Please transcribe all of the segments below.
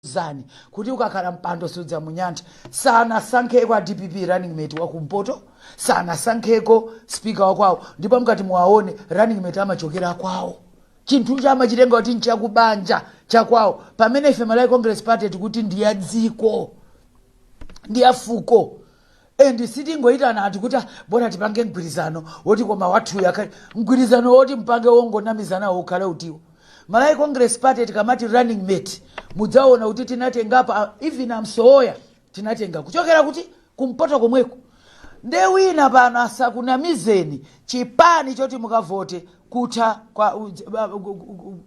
zani kuti ukakhala mpando sudza munyanja sana sankheko a DPP running mate wa kumpoto sana sankheko speaker wa kwawo ndipo mkati muwaone running mate amachokera kwawo chinthu chamachitenga kuti nchakubanja chakwawo pamene ife Malawi Congress Party tikuti ndiya dziko ndiya fuko and sitingoitana ati kuti bora tipange mgwirizano woti koma wathu yakali mgwirizano woti mpange wongonamizana ukhale utiwo Malawi Congress Party tikamati running mate mudzaona kuti tinatenga apa even amsoya tinatenga kuchokera kuti kumpoto komweko ndewina pano asakunamizeni chipani choti mukavote kutha kwa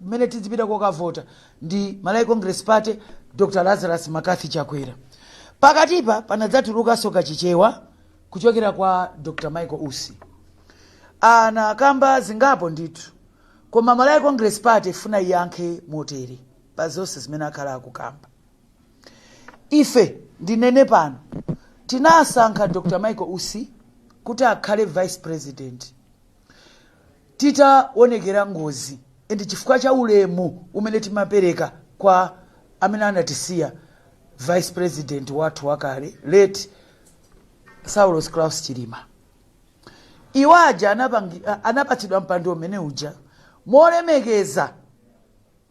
mene tizipita kokavota ndi Malawi Congress Party Dr. Lazarus Makathi Chakwera pakatipa panadzatuluka soka chichewa kuchokera kwa Dr. Michael Usi ana kamba zingapo nditu koma Malawi Congress Party funa yankhe motere pazonse zimene akhala akukamba ife ndinene pano tinasankha Dr. Michael Usi kuti akhale vice president titaonekera ngozi ndi chifukwa cha ulemu umene timapereka kwa amene anatisiya vice president wathu wakale late Saulos Klaus Chilima iwaja anapatsidwa mpando umene uja molemekeza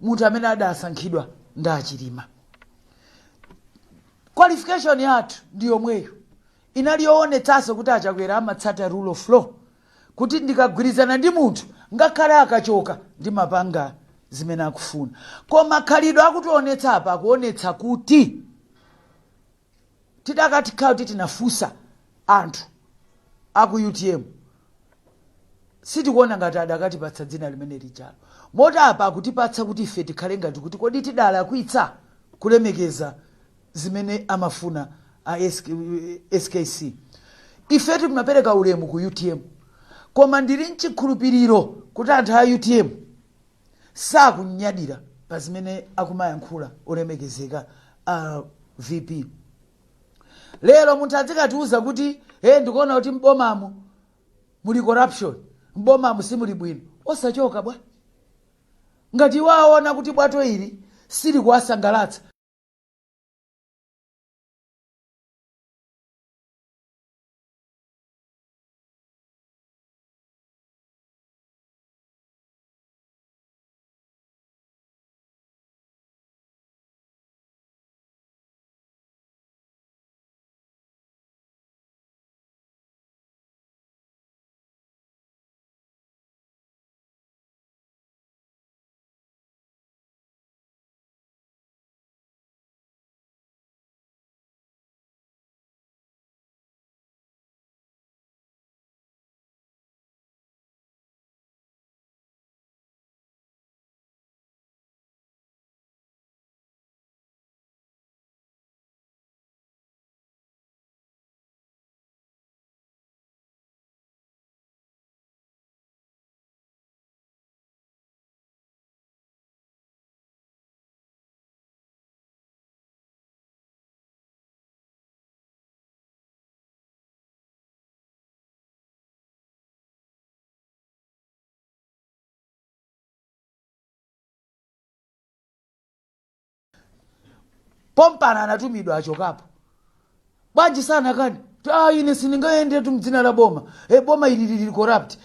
munthu amene adasankhidwa nda Chilima qualification yathu ndiyo mweyo inalionetsaso kuti Achakwera amatsata rule of law kuti ndikagwirizana ndi munthu ngakhale akachoka ndi mapanga zimene akufuna koma khalidwe akutionetsa apa akuonetsa kuti tidakati kuti tinafusa anthu aku UTM sitikuona ngati adakatipatsa dzina limene lijalo moti apa akutipatsa kuti ife tikhale ngati kuti kodi tidala kuitsa kulemekeza zimene amafuna a SKC ife timapereka ulemu ku UTM koma ndili nchikhulupiriro kuti anthu a UTM sakunyadira pa zimene akumayankhula olemekezeka VP lero munthu adzikatiuza kuti ndikuona kuti mbomamu muli corruption mbomamu simuli bwino osachoka bwa ngati waona kuti bwato ili sili kuwasangalatsa pompana anatumidwa achokapo bwanji sana kani ine sindingaende tu mdzina la boma boma ili lili corrupt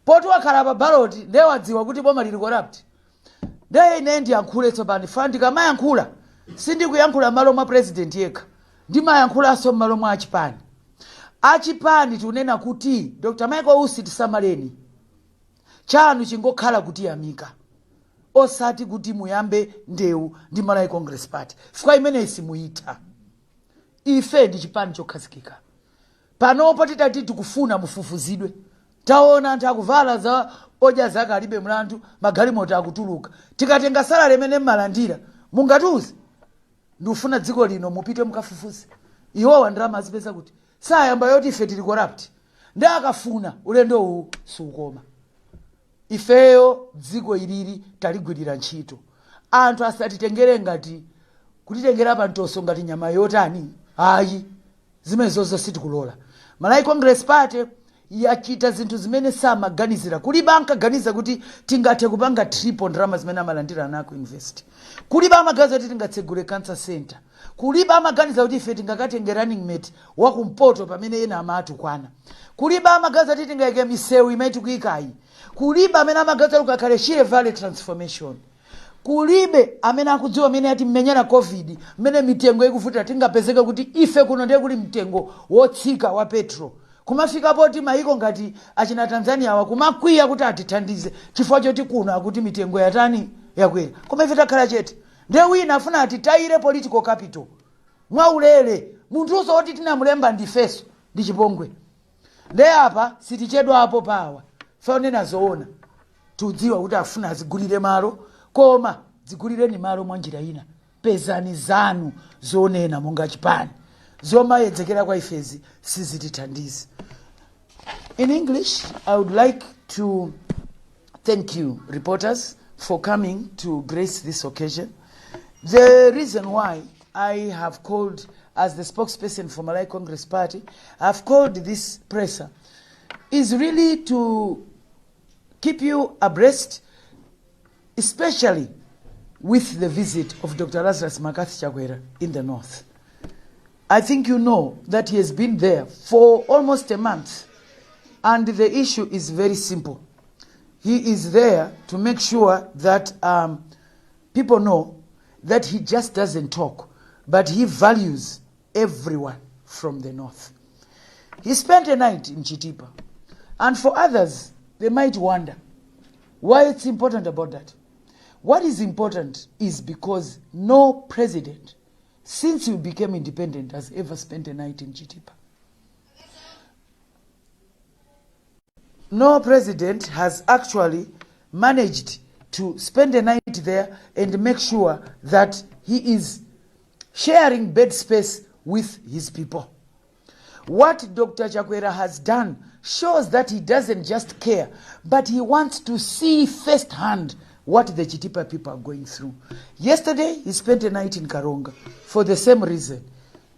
poti wakhala pa ballot ndewadziwa kuti boma lili corrupt ine ndiyankhule tsopano fandi kamayankhula sindikuyankhula malo mwa president yekha ndimayankhulanso malo mwa achipani tunena kuti Dr. Michael Usi tisamaleni chanu chingokhala kuti yamika osati kuti muyambe ndewu ndi Malawi Congress Party fika imene simuita ife ndi chipani chokhazikika panopo titati tikufuna mufufuzidwe taona anthu akuvala za oja zaka alibe mlandu magalimoto akutuluka tikatenga salale imene mmalandira mungatuze ndifuna dziko lino mupite mukafufuze iwowa ndalama azipeza kuti sayamba yoti ife tili corrupt ndi akafuna ulendo uwu sukoma ifeyo dziko ilili taligwirira ntchito anthu asatitengere ngati kutitengera pa ntoso ngati nyama yotani ayi zimenezo sitikulola Malawi Congress Party yachita zinthu zimene samaganizira. Kulibe ankaganiza kuti tingathe kupanga triple ndalama zimene amalandira ana ku university. Kulibe amaganiza kuti tingatsegule cancer center. Kulibe amaganiza kuti ife tingakatenge running mate wakumpoto pamene ena amatukwana. Kulibe amaganiza kuti tingayike misewu imene kuyikayi. Kulibe amene amaganiza kuti kakhale Shire Valley transformation. Kulibe amene akudziwa amene ati mmenyera covid mmene mitengo ikuvuta tingapezeka kuti ife kuno ndiye kuli mtengo wotsika wa petro. Kumafika poti maiko ngati achina Tanzania wa kumakwiya kuti atithandize chifukwa choti kuno akuti mitengo yatani yakwera. Koma ife takhala chete. Ndiye wina afuna atitayire political capital. Mwaulere munthu woti tinamulemba ndifeso ndi chipongwe. Ndiye apa sitichedwa apo pawa. Faonena zoona. Tudziwa kuti afuna azigulire malo. Koma zigulireni malo mwanjira ina. Pezani zanu zonena monga chipani. Zoma yedzekera kwa ifezi sizitithandize. In English, I would like to thank you, reporters, for coming to grace this occasion. The reason why I have called, as the spokesperson for Malay Congress Party, I've called this presser is really to keep you abreast, especially with the visit of Dr. Lazarus Makathi Chakwera in the north. I think you know that he has been there for almost a month, and the issue is very simple. He is there to make sure that people know that he just doesn't talk, but he values everyone from the north. He spent a night in Chitipa, and for others, they might wonder why it's important about that. What is important is because no president, since we became independent, has ever spent a night in Chitipa. No president has actually managed to spend a night there and make sure that he is sharing bed space with his people. What Dr. Chakwera has done shows that he doesn't just care, but he wants to see firsthand what the Chitipa people are going through. Yesterday, he spent a night in Karonga for the same reason.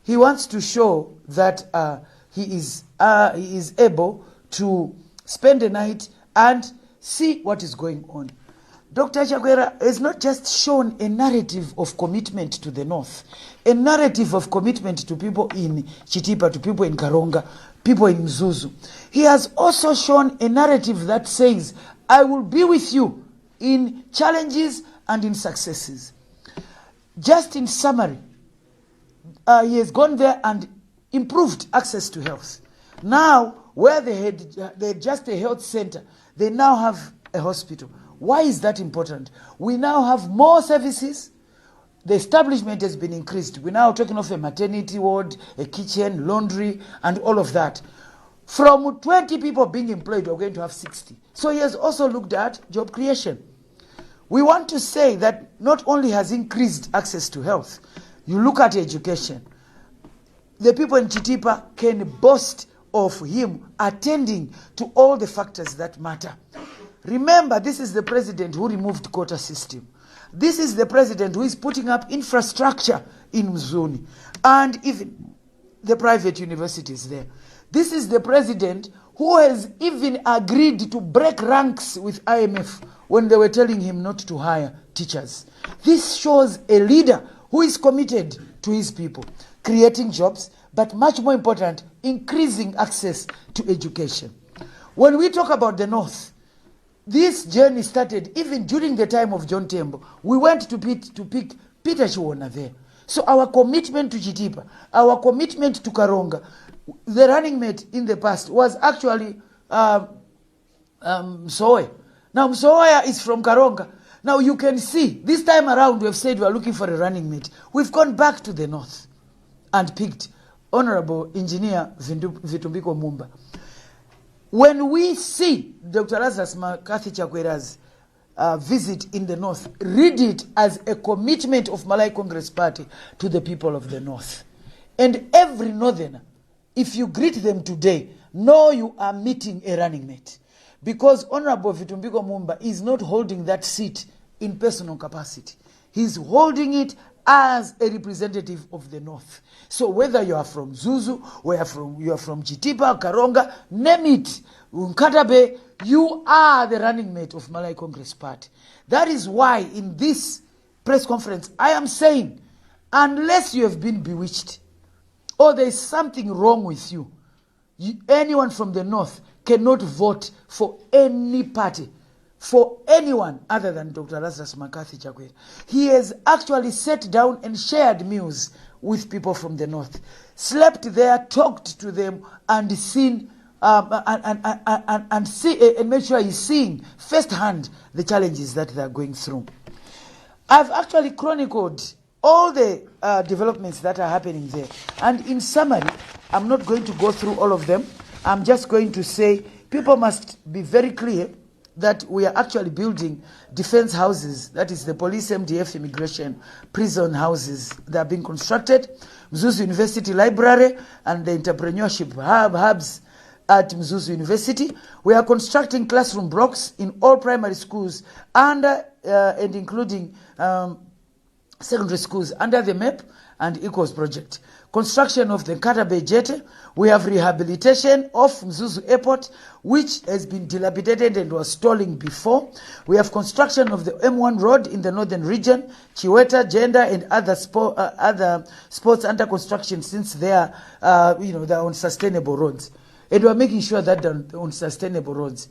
He wants to show that he is able to spend a night and see what is going on. Dr. Chakwera has not just shown a narrative of commitment to the north, a narrative of commitment to people in Chitipa, to people in Karonga, people in Mzuzu. He has also shown a narrative that says, I will be with you in challenges and in successes. Just in summary, he has gone there and improved access to health. Now, where they had just a health center, they now have a hospital. Why is that important? We now have more services. The establishment has been increased. We're now talking of a maternity ward, a kitchen, laundry, and all of that. From 20 people being employed, we're going to have 60. So he has also looked at job creation. We want to say that not only has increased access to health, you look at education. The people in Chitipa can boast of him attending to all the factors that matter. Remember, this is the president who removed quota system. This is the president who is putting up infrastructure in Mzuni and even the private universities there. This is the president who has even agreed to break ranks with IMF when they were telling him not to hire teachers. This shows a leader who is committed to his people, creating jobs, but much more important, increasing access to education. When we talk about the North, this journey started even during the time of John Tembo. We went to pick Peter Chiwona there. So our commitment to Chitipa, our commitment to Karonga, the running mate in the past was actually Msoe. Now Msoe is from Karonga. Now you can see, this time around we have said we are looking for a running mate. We've gone back to the north and picked Honorable Engineer Vitumbiko Mumba. When we see Dr. Lazarus Makathi Chakwera's visit in the north, read it as a commitment of Malay Congress Party to the people of the north. And every northerner, if you greet them today, know you are meeting a running mate. Because Honorable Vitumbiko Mumba is not holding that seat in personal capacity. He's holding it as a representative of the North. So whether you are from Zuzu, or you are from Chitipa, Karonga, name it, Nkatabe, you are the running mate of Malay Congress Party. That is why in this press conference I am saying, unless you have been bewitched or there is something wrong with you, anyone from the North cannot vote for any party, for anyone other than Dr. Lazarus McCarthy Chakwera. He has actually sat down and shared meals with people from the North, slept there, talked to them, and seen and make sure he's seeing firsthand the challenges that they are going through. I've actually chronicled all the developments that are happening there. And in summary, I'm not going to go through all of them. I'm just going to say people must be very clear that we are actually building defense houses, that is the police, MDF, immigration, prison houses that are being constructed, Mzuzu University Library, and the entrepreneurship hubs at Mzuzu University. We are constructing classroom blocks in all primary schools and including secondary schools under the MEP and ECOS project. Construction of the Nkatabe Jetty. We have rehabilitation of Mzuzu Airport, which has been dilapidated and was stalling before. We have construction of the M1 road in the northern region, Chiweta, Gender, and other spots under construction since they are, they're on sustainable roads. And we're making sure that they're on sustainable roads.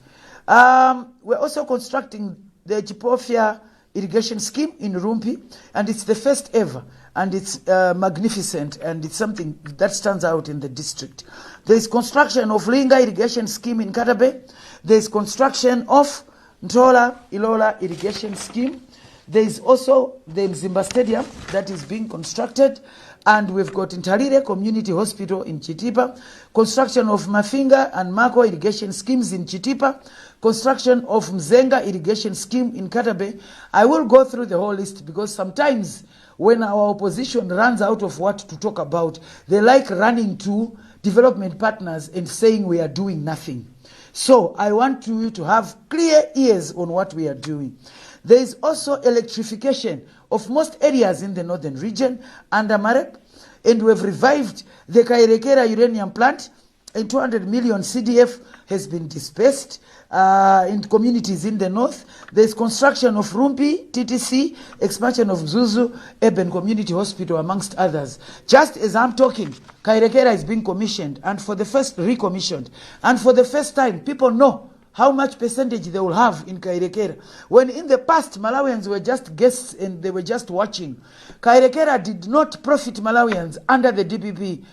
We're also constructing the Chipofia irrigation scheme in Rumpi, and it's the first ever, and it's magnificent, and it's something that stands out in the district. There is construction of Linga irrigation scheme in Katabe. There is construction of Ntola Ilola irrigation scheme. There is also the Mzimba Stadium that is being constructed, and we've got Ntalire Community Hospital in Chitipa, construction of Mafinga and Mako irrigation schemes in Chitipa, construction of Mzenga irrigation scheme in Katabe. I will go through the whole list because sometimes when our opposition runs out of what to talk about, they like running to development partners and saying we are doing nothing. So I want you to have clear ears on what we are doing. There is also electrification of most areas in the northern region under Marek, and we have revived the Kairekera uranium plant, and 200 million CDF has been dispersed in communities in the north. There is construction of Rumpi, TTC, expansion of Zuzu, Urban Community Hospital, amongst others. Just as I'm talking, Kairekera is being commissioned, and recommissioned. And for the first time, people know how much percentage they will have in Kairekera. When in the past, Malawians were just guests and they were just watching. Kairekera did not profit Malawians under the DPP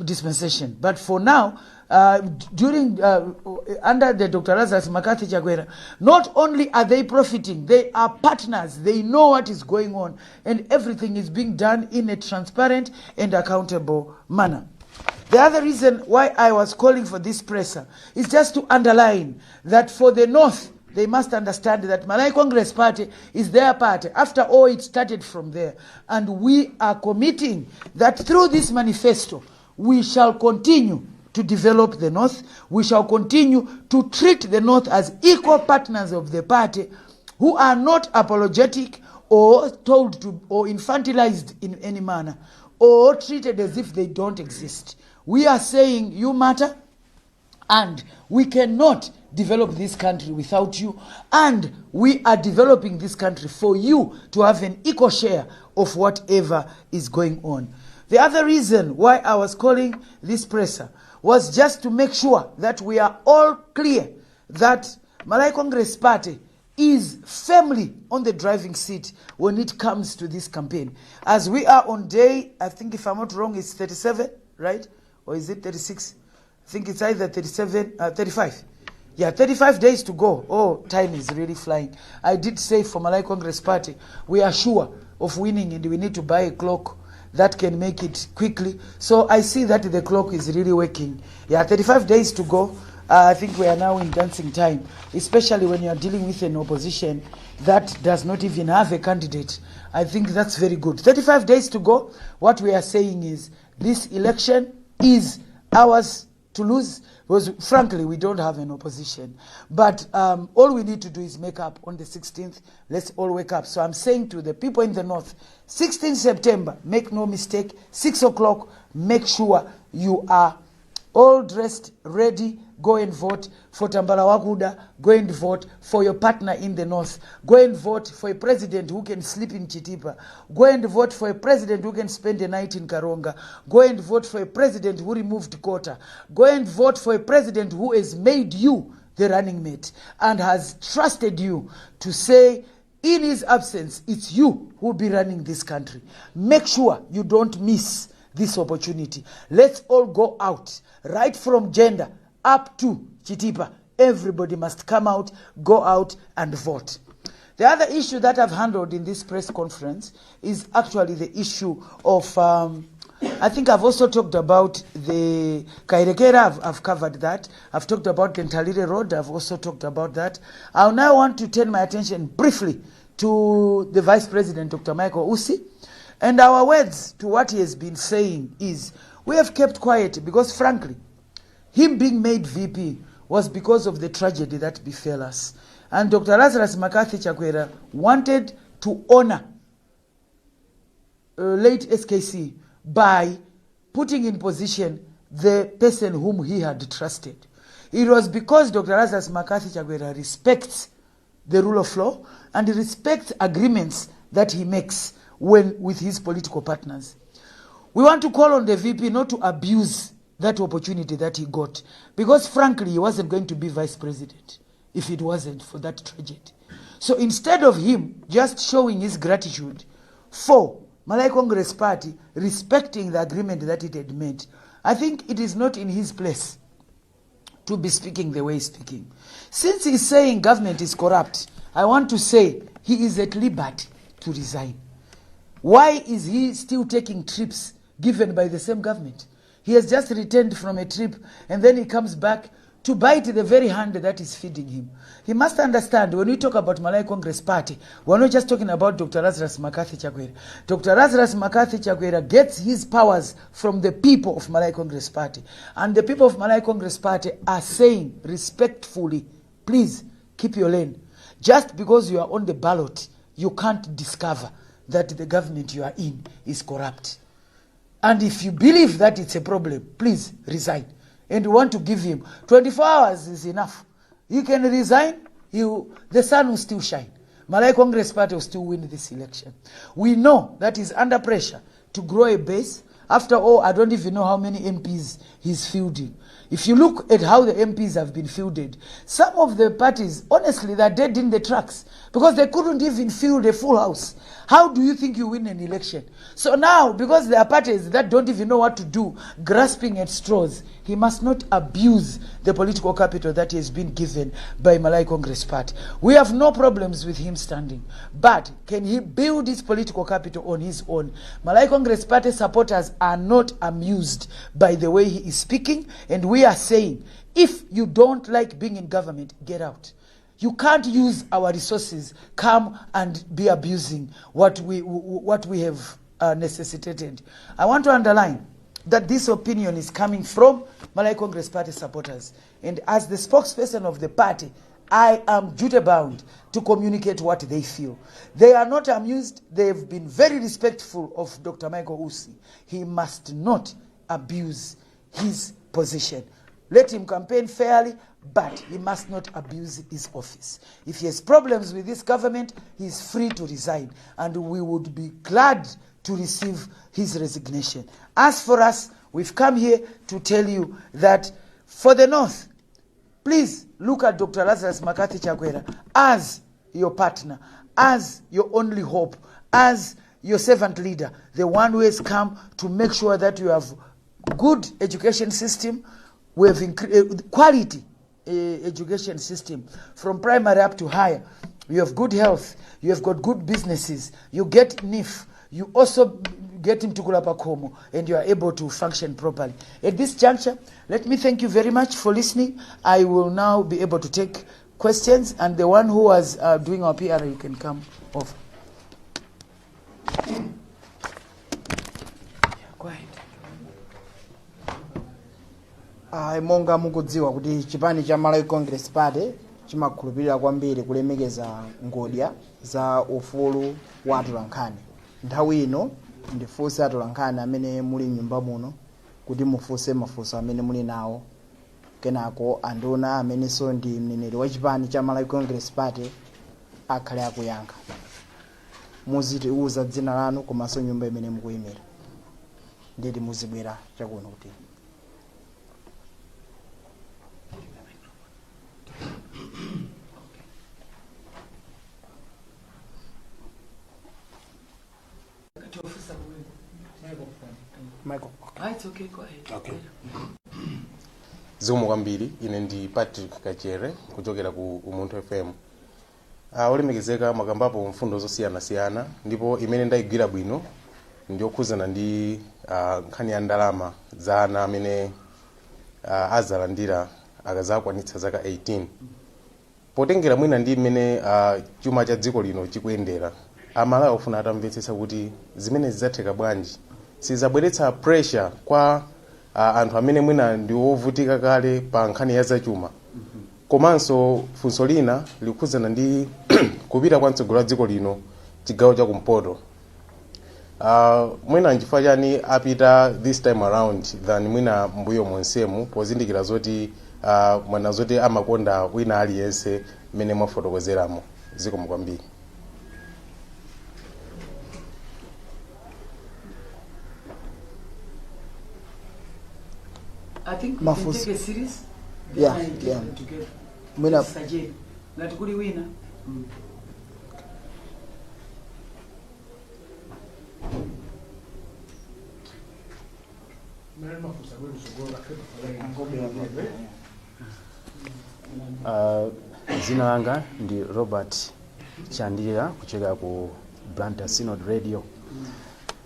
dispensation. But for now, under the Dr. Lazarus McCarthy Chakwera, not only are they profiting, they are partners. They know what is going on, and everything is being done in a transparent and accountable manner. The other reason why I was calling for this presser is just to underline that for the North, they must understand that Malay Congress Party is their party. After all, it started from there. And we are committing that through this manifesto, we shall continue to develop the North. We shall continue to treat the North as equal partners of the party who are not apologetic or told to or infantilized in any manner or treated as if they don't exist. We are saying you matter, and we cannot develop this country without you, and we are developing this country for you to have an equal share of whatever is going on. The other reason why I was calling this presser was just to make sure that we are all clear that Malay Congress Party is firmly on the driving seat when it comes to this campaign. As we are on day, I think if I'm not wrong, it's 37, right? Or is it 36? I think it's either 35. Yeah, 35 days to go. Oh, time is really flying. I did say for Malay Congress Party, we are sure of winning, and we need to buy a clock that can make it quickly. So I see that the clock is really working. Yeah, 35 days to go. I think we are now in dancing time, especially when you are dealing with an opposition that does not even have a candidate. I think that's very good. 35 days to go. What we are saying is this election is ours to lose, because frankly, we don't have an opposition. But all we need to do is make up on the 16th. Let's all wake up. So I'm saying to the people in the north, 16th September, make no mistake, 6 o'clock, make sure you are all dressed, ready. Go and vote for Tambala Wakuda. Go and vote for your partner in the north. Go and vote for a president who can sleep in Chitipa. Go and vote for a president who can spend a night in Karonga. Go and vote for a president who removed quota. Go and vote for a president who has made you the running mate and has trusted you to say, in his absence, it's you who will be running this country. Make sure you don't miss this opportunity. Let's all go out, right from gender up to Chitipa. Everybody must come out, go out and vote. The other issue that I've handled in this press conference is actually the issue of, I think I've also talked about the Kairekera, I've covered that. I've talked about Kentalire Road, I've also talked about that. I now want to turn my attention briefly to the Vice President, Dr. Michael Usi. And our words to what he has been saying is, we have kept quiet because frankly, him being made VP was because of the tragedy that befell us. And Dr. Lazarus McCarthy Chakwera wanted to honor late SKC by putting in position the person whom he had trusted. It was because Dr. Lazarus McCarthy Chakwera respects the rule of law and respects agreements that he makes with his political partners. We want to call on the VP not to abuse that opportunity that he got, because frankly, he wasn't going to be vice president if it wasn't for that tragedy. So instead of him just showing his gratitude for Malay Congress Party respecting the agreement that it had made, I think it is not in his place to be speaking the way he's speaking. Since he's saying government is corrupt, I want to say he is at liberty to resign. Why is he still taking trips given by the same government? He has just returned from a trip and then he comes back to bite the very hand that is feeding him. He must understand, when we talk about Malay Congress Party, we're not just talking about Dr. Lazarus McCarthy Chakwera. Dr. Lazarus McCarthy Chakwera gets his powers from the people of Malay Congress Party. And the people of Malay Congress Party are saying respectfully, please keep your lane. Just because you are on the ballot, you can't discover that the government you are in is corrupt. And if you believe that it's a problem, please resign. And we want to give him 24 hours is enough. You can resign, the sun will still shine. Malay Congress Party will still win this election. We know that he's under pressure to grow a base. After all, I don't even know how many MPs he's fielding. If you look at how the MPs have been fielded, some of the parties, honestly, they're dead in the tracks because they couldn't even field a full house. How do you think you win an election? So now, because there are parties that don't even know what to do, grasping at straws, he must not abuse the political capital that he has been given by Malay Congress Party. We have no problems with him standing, but can he build his political capital on his own? Malay Congress Party supporters are not amused by the way he is speaking, and we are saying, if you don't like being in government, get out. You can't use our resources, come and be abusing what we have necessitated. I want to underline that this opinion is coming from Malay Congress Party supporters. And as the spokesperson of the party, I am duty-bound to communicate what they feel. They are not amused. They've been very respectful of Dr. Michael Usi. He must not abuse his position. Let him campaign fairly, but he must not abuse his office. If he has problems with this government, he is free to resign, and we would be glad to receive his resignation. As for us, we've come here to tell you that for the North, please look at Dr. Lazarus McCarthy Chakwera as your partner, as your only hope, as your servant leader, the one who has come to make sure that you have good education system. We have quality education system from primary up to higher. You have good health. You have got good businesses. You get NIF. You also get into Kulapakomo, and you are able to function properly. At this juncture, let me thank you very much for listening. I will now be able to take questions, and the one who was doing our PR, you can come over. Yeah, go ahead. Monga mukudziwa kuti chipani cha Malawi Congress Party chimakhulupirira kwambiri kulemekeza ngodya za ufulu wa atolankhani. Nthawi ino ndifunse atolankhani amene muli nyumba muno kuti mufunse mafunso amene muli nawo, kenako anduna amenenso ndi mneneri wa chipani cha Malawi Congress Party akhale akuyankha. Muzitiuza dzina lanu komanso nyumba imene mukuyimira ndeti muzibwera chakuno kuti Michael. It's okay, go ahead. Okay. Zikomo kwambiri, ine ndi Patrick Kachere kuchokera ku Umunthu FM. Olemekezeka makambapo mfundo zosiyana-siyana ndipo imene ndayigwira bwino ndiyokhuzana ndi nkhani ya ndalama za ana amene azalandira akazakwanitsa zaka 18. Potengera mwina ndi imene chuma cha dziko lino chikuyendera, Amalawi ofuna atamvetsetsa kuti zimene zidzatheka bwanji sizabweretsa pressure kwa anthu amene mwina ndi ovutika kale pa nkhani ya zachuma. Komanso funso lina likhudzana ndi kupita kwa mtsogoleri wa dziko lino chigawo cha kumpoto. Mwina nchifukwa chani apita this time around than mwina mbuyo monsemu pozindikira zoti mwana zoti amakonda wina aliyense mmene mwafotokozeramo. Zikomo kwambiri. I think we can take a series. Yeah. Together. Mwina Sajeni. Ngati kuli wina. Zina langa ndi Robert Chandira kuchokera ku Blantyre Synod Radio.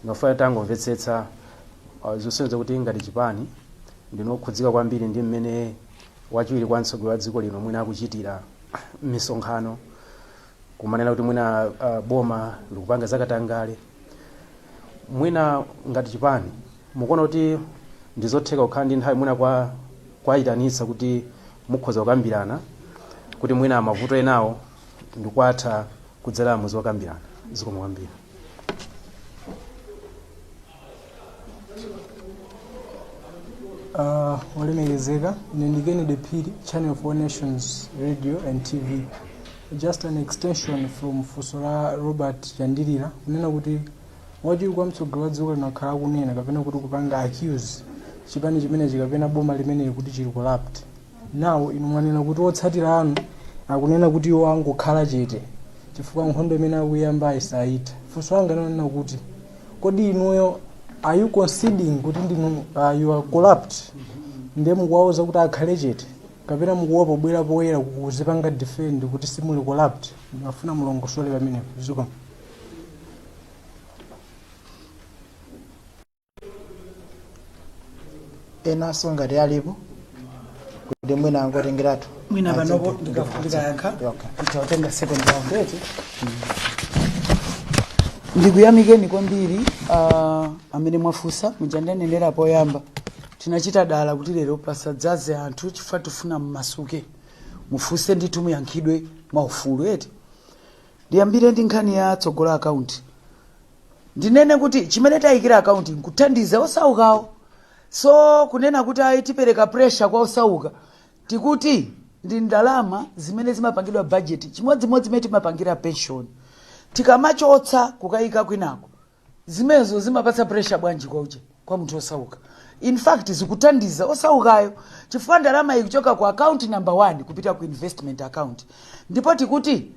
Ngafuna tangomvetsetsa zosonyeza kuti ngati chipani ndinokhudzika kwambiri ndi mmene wachiwiri kwa mtsogoleri wa dziko lino mwina akuchitira misonkhano kumanena kuti mwina boma likupanga zakatangale. Mwina ngati chipani mukuona kuti ndizotheka kukhala ndi nthawi mwina kwayitanitsa kuti mukhoza kukambirana kuti mwina mavuto enawo ndikwatha kudzera mwezi wakambirana. Zikomo kwambiri. Olemekezeka, ine the Piri, Channel of Four Nations Radio and TV. Just an extension from Fusora Robert Chandirira. Kunena kuti wachiwiri kwa mtsogoleri wa dziko lino akhala kunena kapena kuti kupanga accuse chipani chimene chikapena boma limene kuti chili corrupt. Now inu mwanena kuti otsatira anu akunena kuti iwo angokhala chete chifukwa nkhondo imene akuyamba isaita. Funso langa linanena kuti kodi inuyo are you conceding kuti ndinu you are corrupt ndiye mukuwauza kuti akhale chete kapena mukuopa pobwera poyera kuzipanga defend kuti simuli corrupt? Ndimafuna mulongosole pamenepo. Zikomo. enaso ngati alipo kuti mwina angotengeratu. Mwina panopo ndikayankha. Titawatenga second round. Ndikuyamikeni kwambiri amene mwafunsa mujandanenera poyamba. Tinachita dala kuti lero pasadzaze anthu chifukwa tifuna mmasuke. Mufunse ndithu muyankhidwe maufulu eti. Ndiyambire ndi nkhani ya tsogola account. Ndinene kuti chimene tayikira account nkuthandiza osaukawo. So kunena kuti tipereka pressure kwa osauka tikuti ndi ndalama zimene zimapangidwa budget chimodzimodzi zimene timapangira pension. Tikamachotsa kukayika kwinako zimezo zimapatsa pressure bwanji kwa munthu osauka. In fact zikuthandiza osaukayo chifukwa ndalama ikuchoka ku account number 1 kupita ku investment account. Ndipo tikuti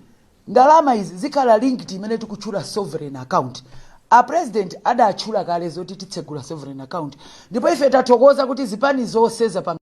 ndalama izi zikhala linked imene tikutchula sovereign account. A president adatchula kale zoti titsegula sovereign account. Ndipo ife tathokoza kuti zipani zonse za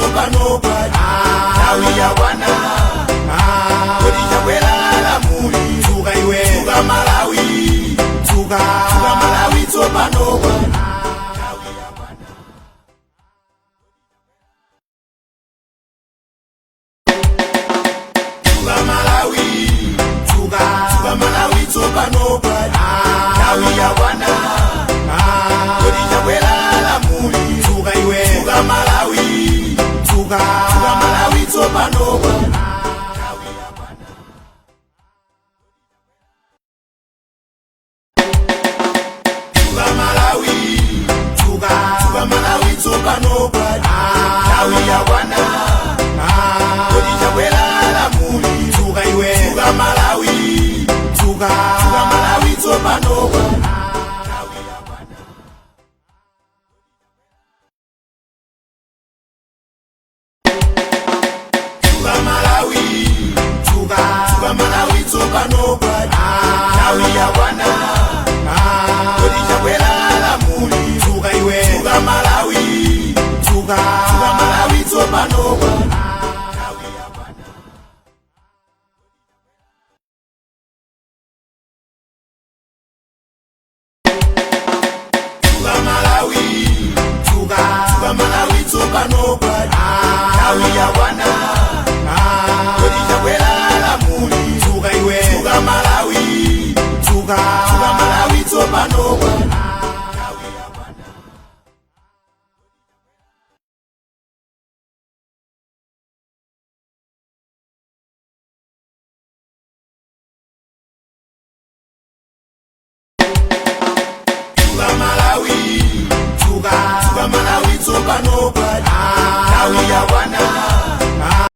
tsopano nthawi yakwana kodi chakwera lamuli dzuka iwe dzuka Malawi dzuka Malawi tsopano Malawi tsopano nthawi yakwana kodi chakwera lamuli dzuka iwe dzuka Malawi dzuka Malawi tsopano Malawi tsopano nthawi yakwana kodi chakwera lamuli dzuka iwe dzuka Malawi dzuka Malawi tsopano Malawi tsopano nthawi yakwana kodi chakwera lamuli dzuka iwe dzuka Malawi dzuka Malawi tsopano Malawi tsopano nthawi yakwana kodi chakwera lamuli dzuka iwe dzuka Malawi dzuka Malawi tsopano Malawi tsopano nthawi yakwana